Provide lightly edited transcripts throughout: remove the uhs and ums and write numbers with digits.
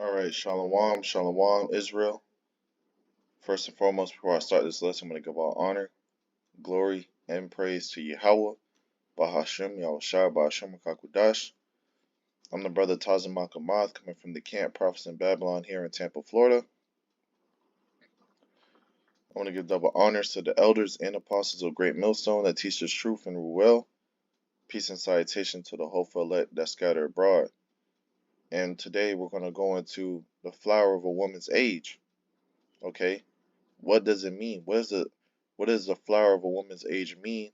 All right, Shalom, Shalom, Israel. First and foremost, before I start this lesson, I'm going to give all honor, glory, and praise to Yahweh, Bahashem, Yahushua, Bahashem, Kakudash. I'm the brother Tazim Makamath, coming from the Camp Prophets in Babylon here in Tampa, Florida. I want to give double honors to the elders and apostles of Great Millstone that teach us truth and rule well. Peace and salutation to the hopeful elect that scatter abroad. And today we're going to go into the flower of a woman's age. Okay? What does it mean? What does the flower of a woman's age mean?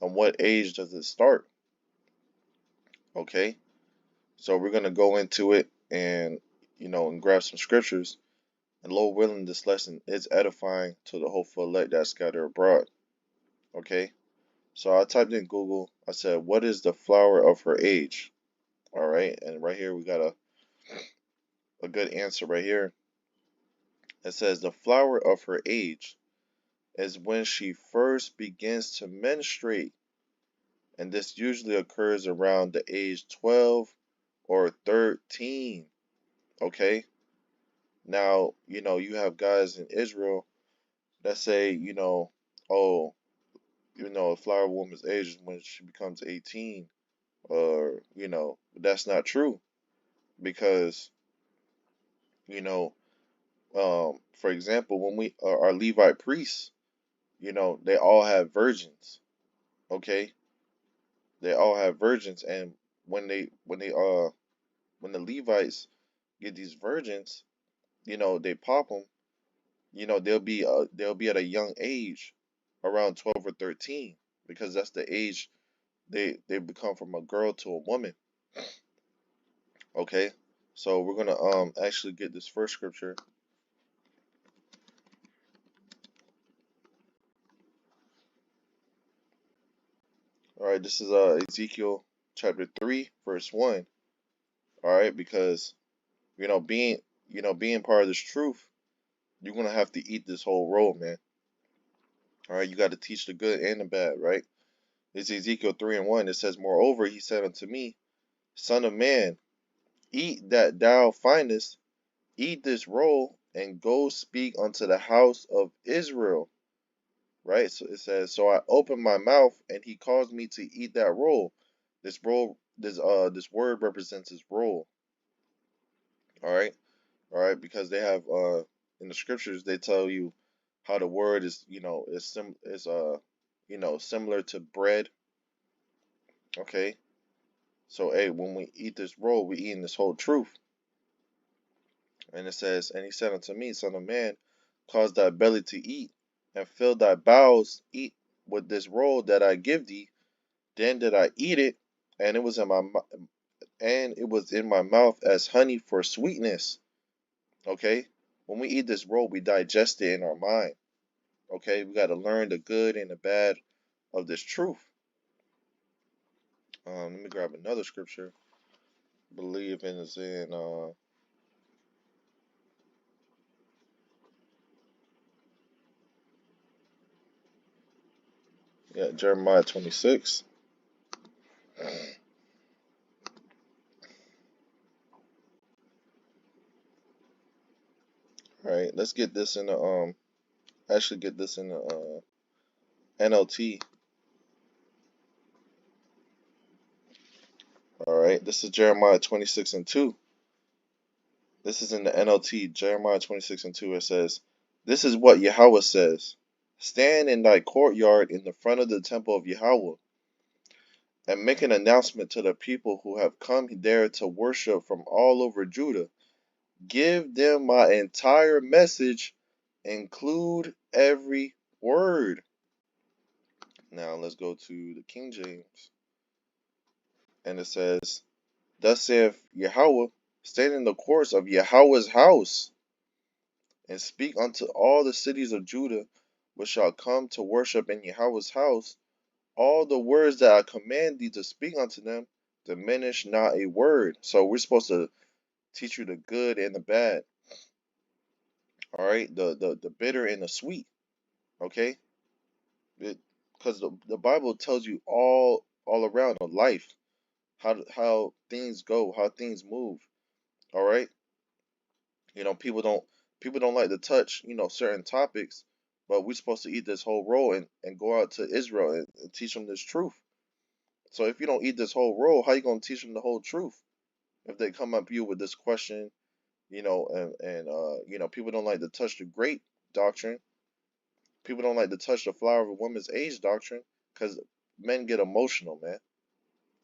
And what age does it start? Okay? So we're gonna go into it and and grab some scriptures. And Lord willing, this lesson is edifying to the hopeful elect that scatter abroad. Okay? So I typed in Google, I said, what is the flower of her age? Alright, and right here we got a good answer right here. It says the flower of her age is when she first begins to menstruate, and this usually occurs around the age 12 or 13. Okay? Now, you have guys in Israel that say, oh, a flower woman's age is when she becomes 18, or, but that's not true because, for example, when we our Levite priests, they all have virgins. Okay? They all have virgins, and when the Levites get these virgins, they pop them. They'll be at a young age, around 12 or 13, because that's the age they become from a girl to a woman. Okay, so we're gonna actually get this first scripture. All right, this is Ezekiel chapter 3, verse 1. All right, because being part of this truth, you're gonna have to eat this whole roll, man. All right, you got to teach the good and the bad, right? It's Ezekiel 3 and 1. It says, moreover, he said unto me, Son of man, eat that thou findest, eat this roll, and go speak unto the house of Israel. Right? So it says, so I opened my mouth, and he caused me to eat that roll. This word represents his roll. All right, because they have in the scriptures they tell you how the word is similar to bread. Okay, so hey, when we eat this roll, we eating this whole truth. And it says, and he said unto me, Son of man, cause thy belly to eat, and fill thy bowels, eat with this roll that I give thee. Then did I eat it, and it was in my mouth as honey for sweetness. Okay, when we eat this roll, we digest it in our mind. Okay, we got to learn the good and the bad of this truth. Let me grab another scripture. I believe it is in Jeremiah 26. All right, let's get this in the actually get this in the NLT. All right, this is Jeremiah 26 and 2. This is in the NLT, Jeremiah 26 and 2. It says, this is what Yahweh says. Stand in thy courtyard in the front of the temple of Yahweh, and make an announcement to the people who have come there to worship from all over Judah. Give them my entire message, include every word. Now let's go to the King James. And it says, thus saith Yahweh, stand in the courts of Yahweh's house, and speak unto all the cities of Judah, which shall come to worship in Yahweh's house, all the words that I command thee to speak unto them, diminish not a word. So we're supposed to teach you the good and the bad. All right, the bitter and the sweet. Okay, because the Bible tells you all around of life, how things go, how things move. All right, You know, people don't like to touch, certain topics, but we're supposed to eat this whole roll and go out to Israel and teach them this truth. So if you don't eat this whole roll, how you gonna teach them the whole truth? If they come up to you with this question, people don't like to touch the grape doctrine. People don't like to touch the flower of a woman's age doctrine because men get emotional, man.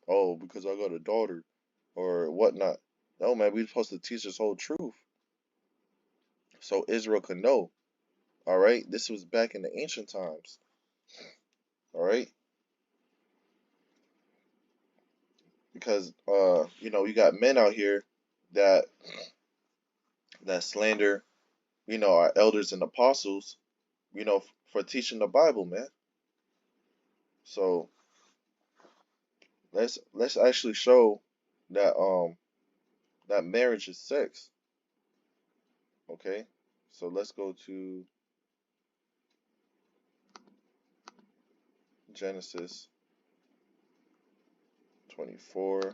Oh, because I got a daughter or whatnot. No, man, we're supposed to teach this whole truth so Israel can know. All right, this was back in the ancient times. All right, because you got men out here that slander, our elders and apostles, for teaching the Bible, man. So let's actually show that that marriage is sex. Okay, so let's go to Genesis 24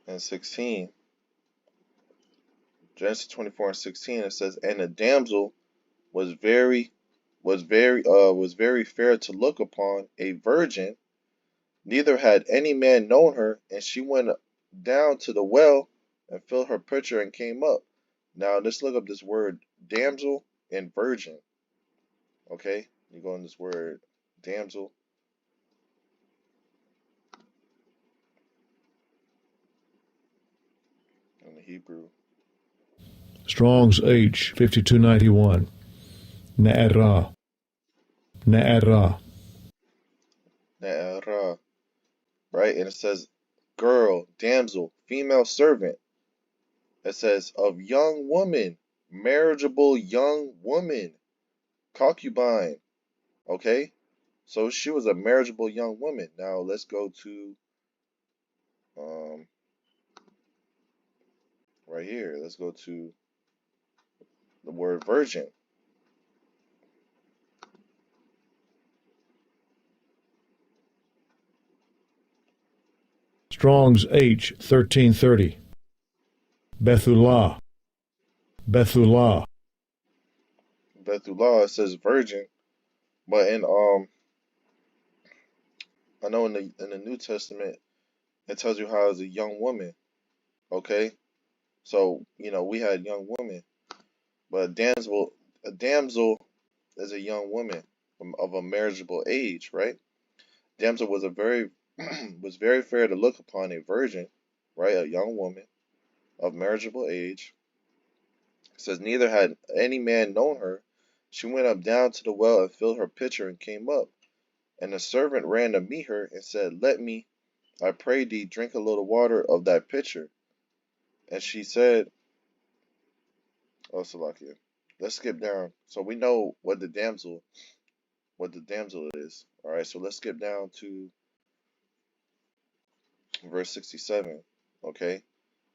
and 16. Genesis 24 and 16, it says, and the damsel was very fair to look upon, a virgin, neither had any man known her, and she went down to the well and filled her pitcher and came up. Now let's look up this word damsel and virgin. Okay, you go in this word damsel in the Hebrew. Strong's H 5291. Na'ara. Na'ara. Na'ara, right? And it says girl, damsel, female servant. It says of young woman, marriageable young woman, concubine. Okay, so she was a marriageable young woman. Now let's go to um right here. Let's go to the word virgin. Strong's H 1330. Bethulah. Bethulah. Bethulah, it says virgin, but in I know in the New Testament it tells you how it's a young woman. Okay, so we had young women, but a damsel is a young woman of a marriageable age, right? Damsel was a very was very fair to look upon, a virgin, right? A young woman of marriageable age. It says neither had any man known her. She went up down to the well and filled her pitcher and came up. And the servant ran to meet her and said, let me, I pray thee, drink a little water of that pitcher. And she said, oh, Salakia. Let's skip down. So we know what the damsel is. All right, so let's skip down to verse 67. Okay,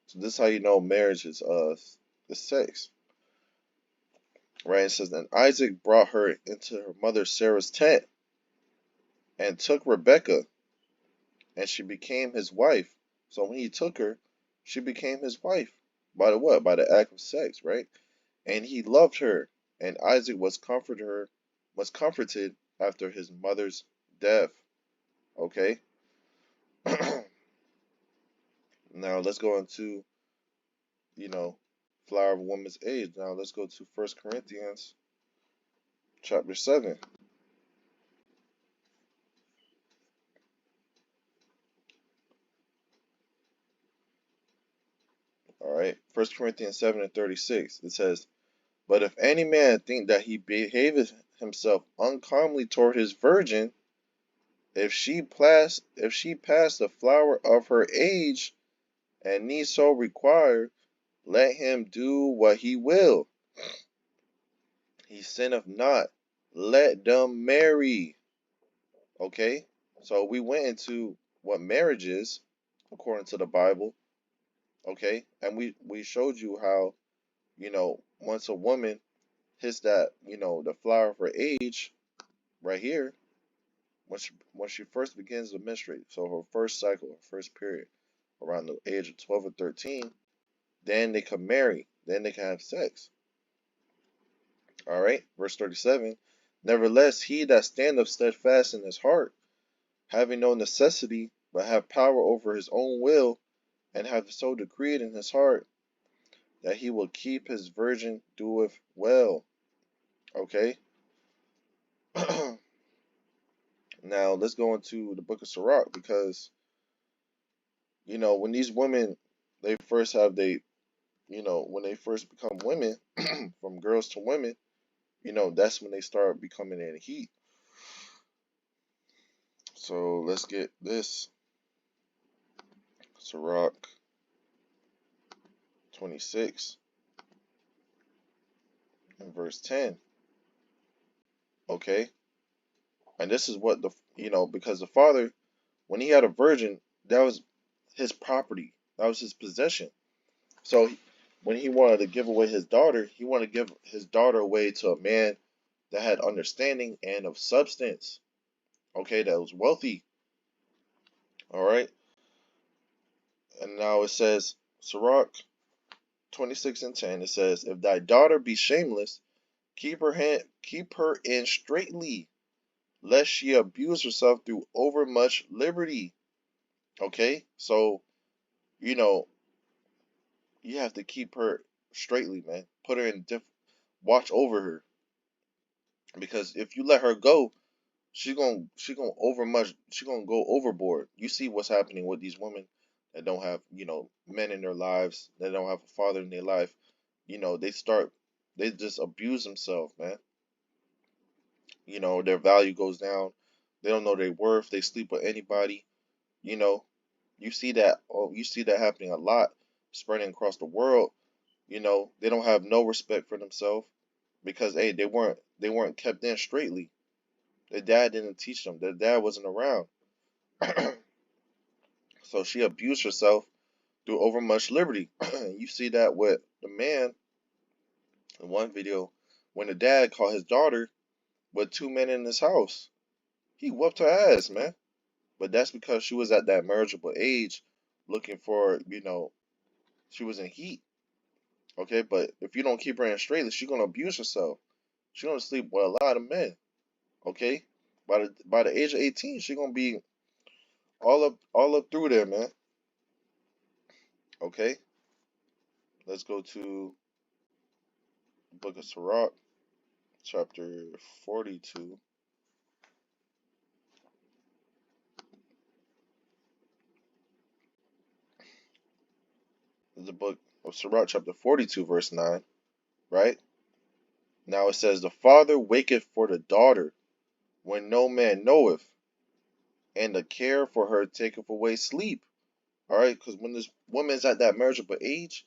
so this is how you know marriage is the sex, right? It says, then Isaac brought her into her mother Sarah's tent and took Rebekah, and she became his wife. So when he took her, she became his wife. By the what? By the act of sex, right? And he loved her, and Isaac was comforted after his mother's death. Okay. Now let's go into, you know, flower of a woman's age. Now let's go to 1 Corinthians chapter 7. All right. 1 Corinthians 7 and 36. It says, but if any man think that he behaveth himself uncomely toward his virgin, if she pass the flower of her age, and need so require, let him do what he will. He sinneth not. Let them marry. Okay? So we went into what marriage is, according to the Bible. Okay? And we showed you how, once a woman hits that, the flower of her age, right here, when she first begins to menstruate, so her first cycle, her first period, around the age of 12 or 13, then they can marry, then they can have sex. All right, verse 37. Nevertheless, he that standeth steadfast in his heart, having no necessity, but have power over his own will, and hath so decreed in his heart that he will keep his virgin, doeth well. Okay. Now let's go into the book of Sirach, because when these women, they first have they when they first become women, from girls to women, that's when they start becoming in heat. So let's get this. Sirach 26 and verse 10. Okay. And this is what because the father, when he had a virgin, that was his property. That was his possession. So when he wanted to give away his daughter, he wanted to give his daughter away to a man that had understanding and of substance. Okay, that was wealthy. All right. And now it says, Sirach 26 and 10, it says, if thy daughter be shameless, keep her in straitly, lest she abuse herself through overmuch liberty. Okay, so you know you have to keep her straightly, man. Put her in watch over her, because if you let her go, she gonna overmuch. She gonna go overboard. You see what's happening with these women that don't have men in their lives, that don't have a father in their life. They just abuse themselves, man. Their value goes down. They don't know their worth. They sleep with anybody. You know, you see that. Oh, you see that happening a lot, spreading across the world. They don't have no respect for themselves, because hey, they weren't kept in straightly. Their dad didn't teach them. Their dad wasn't around. So she abused herself through overmuch liberty. You see that with the man in one video, when the dad caught his daughter with two men in his house. He whooped her ass, man. But that's because she was at that marriageable age, looking for, she was in heat. Okay, but if you don't keep her in straight, she's gonna abuse herself. She's gonna sleep with a lot of men. Okay, by the age of 18, she's gonna be all up through there, man. Okay, let's go to the book of Sirach, chapter 42. This is the book of Sirach, chapter 42, verse 9. Right now it says, "The father waketh for the daughter when no man knoweth, and the care for her taketh away sleep." All right, because when this woman's at that marriageable age,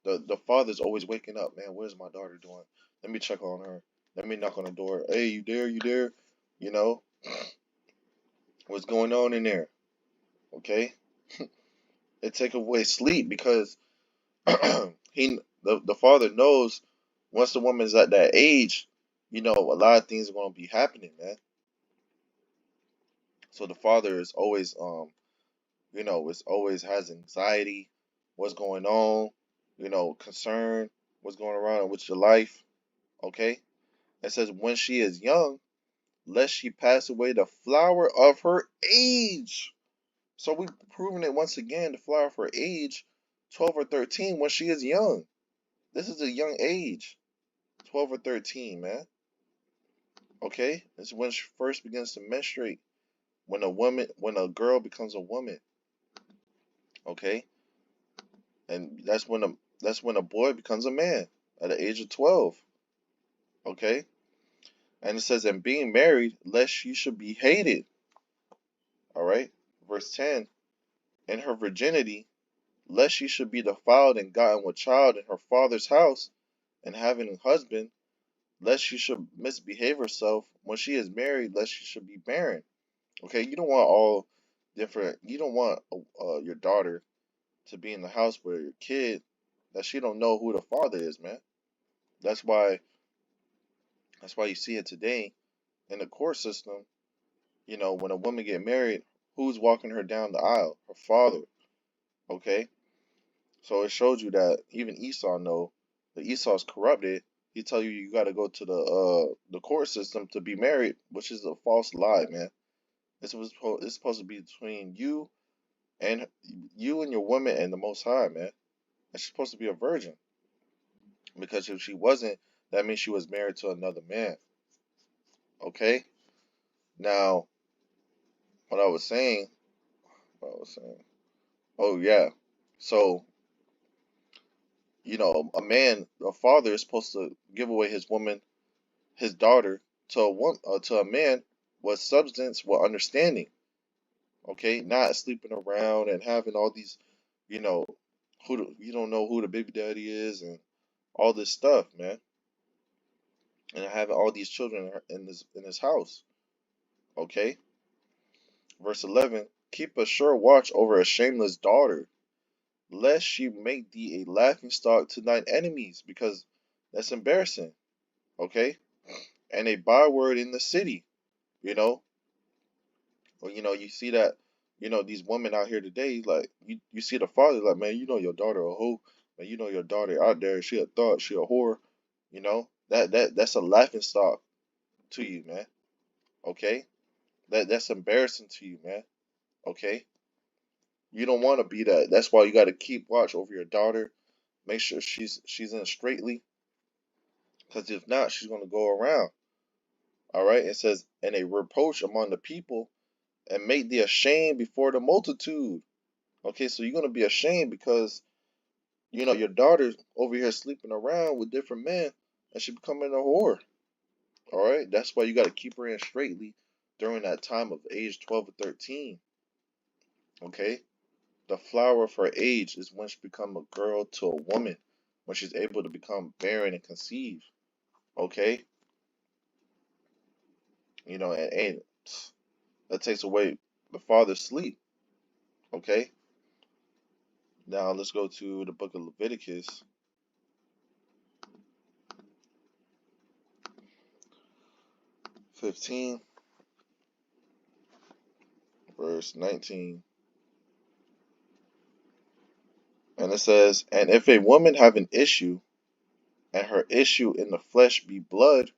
the father's always waking up. Man, where's my daughter doing? Let me check on her. Let me knock on the door. Hey, you there? You there? You know what's going on in there? Okay, it take away sleep, because the father knows once the woman's at that age, a lot of things are gonna be happening, man. So the father is always it's always has anxiety, what's going on, concern, what's going around with your life. Okay? It says, when she is young, lest she pass away the flower of her age. So we've proven it once again, the flower of her age, 12 or 13, when she is young. This is a young age, 12 or 13, man. Okay? It's when she first begins to menstruate, when a girl becomes a woman. Okay? And that's when a boy becomes a man, at the age of 12. Okay? And it says, and being married, lest you should be hated. All right? Verse 10, in her virginity, lest she should be defiled and gotten with child in her father's house, and having a husband, lest she should misbehave herself when she is married, lest she should be barren. Okay? You don't want your daughter to be in the house with your kid that she don't know who the father is, man. That's why That's why you see it today in the court system. when a woman get married, who's walking her down the aisle? Her father. Okay, so it shows you that even Esau know that Esau's corrupted. He tell you you got to go to the court system to be married, which is a false lie, man. It's supposed to be between and you and your woman and the Most High, man. And she's supposed to be a virgin because if she wasn't, that means she was married to another man. Okay. Now, what I was saying, what I was saying. Oh yeah. So a father is supposed to give away his woman, his daughter, to a man with substance, with understanding. Okay, not sleeping around and having all these, you know, you don't know who the baby daddy is and all this stuff, man, and having all these children in his house. Okay, verse 11: Keep a sure watch over a shameless daughter, lest she make thee a laughing stock to thine enemies, because that's embarrassing. Okay, and a byword in the city. You know, or you see that, these women out here today, like you see the father, like, man, your daughter a hoe, man, your daughter out there, she a thought, she a whore, that's a laughing stock to you, man. Okay, that's embarrassing to you, man. Okay, you don't want to be that. That's why you got to keep watch over your daughter. Make sure she's in straightly, because if not, she's gonna go around. All right, it says, and a reproach among the people, and make thee ashamed before the multitude. Okay, so you're gonna be ashamed because your daughter's over here sleeping around with different men, and she becoming a whore. All right, that's why you got to keep her in straightly during that time of age 12 or 13. Okay, the flower of her age is when she become a girl to a woman, when she's able to become barren and conceive. Okay, and that takes away the father's sleep. Okay, now let's go to the book of Leviticus 15, verse 19. And it says, and if a woman have an issue, and her issue in the flesh be blood,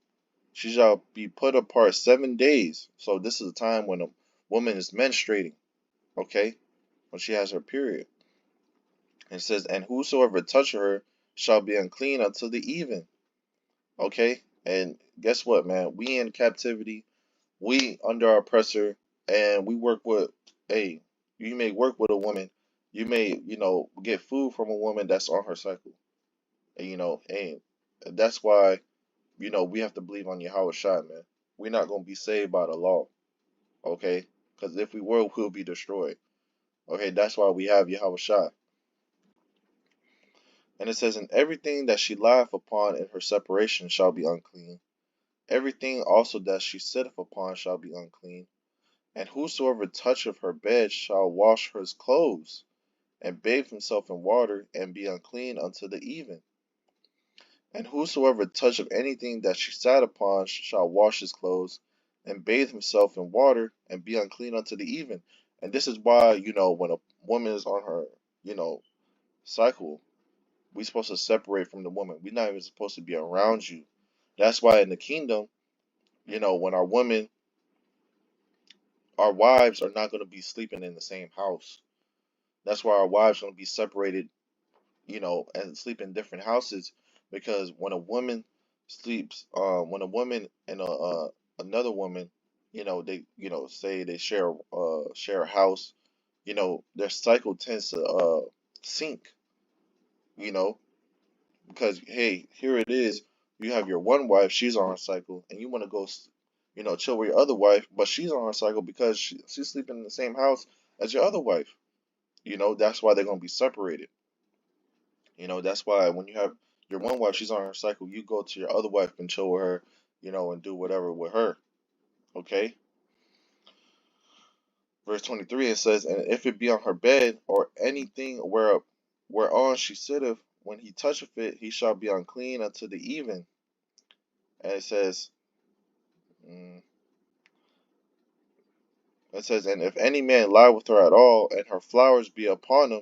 she shall be put apart 7 days. So this is a time when a woman is menstruating, okay? When she has her period. And it says, and whosoever touch her shall be unclean until the even. Okay? And guess what, man? We in captivity, we under our oppressor, and we work with, hey, you may work with a woman, you may, get food from a woman that's on her cycle. And and that's why, we have to believe on Yahweh Shai, man. We're not gonna be saved by the law, okay? Because if we were, we'll be destroyed. Okay, that's why we have Yahweh Shai. And it says, and everything that she lieth upon in her separation shall be unclean. Everything also that she sitteth upon shall be unclean. And whosoever toucheth her bed shall wash his clothes, and bathe himself in water, and be unclean unto the even. And whosoever toucheth anything that she sat upon shall wash his clothes, and bathe himself in water, and be unclean unto the even. And this is why, when a woman is on her, you know, cycle, we're supposed to separate from the woman. We're not even supposed to be around you. That's why in the kingdom, when our wives are not going to be sleeping in the same house. That's why our wives are going to be separated, and sleep in different houses, because when a woman sleeps, when a woman and another woman, they, say they share a house, their cycle tends to sync, you know, because hey, here it is, you have your one wife, she's on her cycle, and you want to go, chill with your other wife, but she's on her cycle because she's sleeping in the same house as your other wife. That's why they're gonna be separated. That's why when you have your one wife, she's on her cycle, you go to your other wife and chill with her, and do whatever with her. Okay? Verse 23, it says, and if it be on her bed, or anything whereon she sitteth, when he toucheth it, he shall be unclean unto the even. And it says, mm, It says, and if any man lie with her at all, and her flowers be upon him,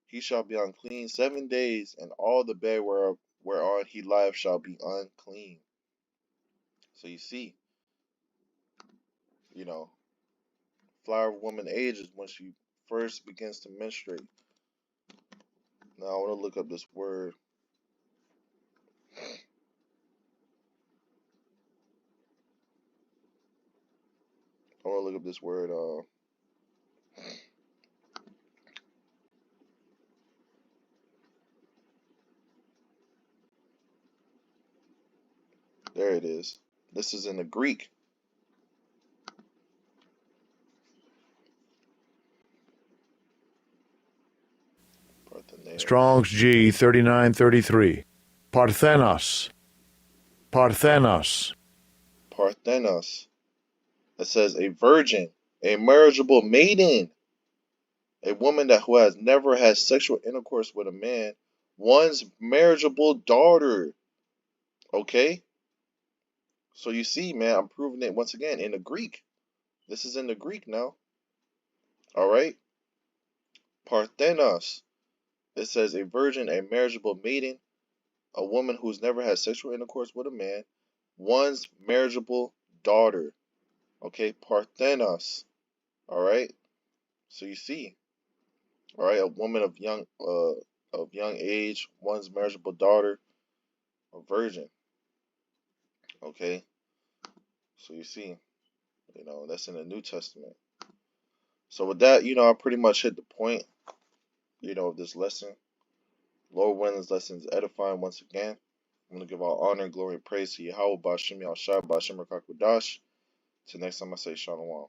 he shall be unclean 7 days, and all the bed whereon he lieth shall be unclean. So you see, you know, flower of woman ages when she first begins to menstruate. Now I want to look up this word. I want to look up this word. There it is. This is in the Greek. Parthenos. Strong's G 3933. Parthenos. Parthenos. Parthenos. It says a virgin, a marriageable maiden, a woman that who has never had sexual intercourse with a man, one's marriageable daughter. Okay? So you see, man, I'm proving it once again in the Greek. This is in the Greek now. Alright? Parthenos. It says a virgin, a marriageable maiden, a woman who's never had sexual intercourse with a man, one's marriageable daughter. Okay? Parthenos. Alright? So you see. Alright, a woman of young age, one's marriageable daughter, a virgin. Okay? So you see, that's in the New Testament. So with that, I pretty much hit the point, of this lesson. Lord willing, this lesson is edifying once again. I'm going to give all honor, glory, and praise to Yahweh, Ba'ashem Yahushua, Ba'ashem Rakakwadash. Till next time I say Shalom.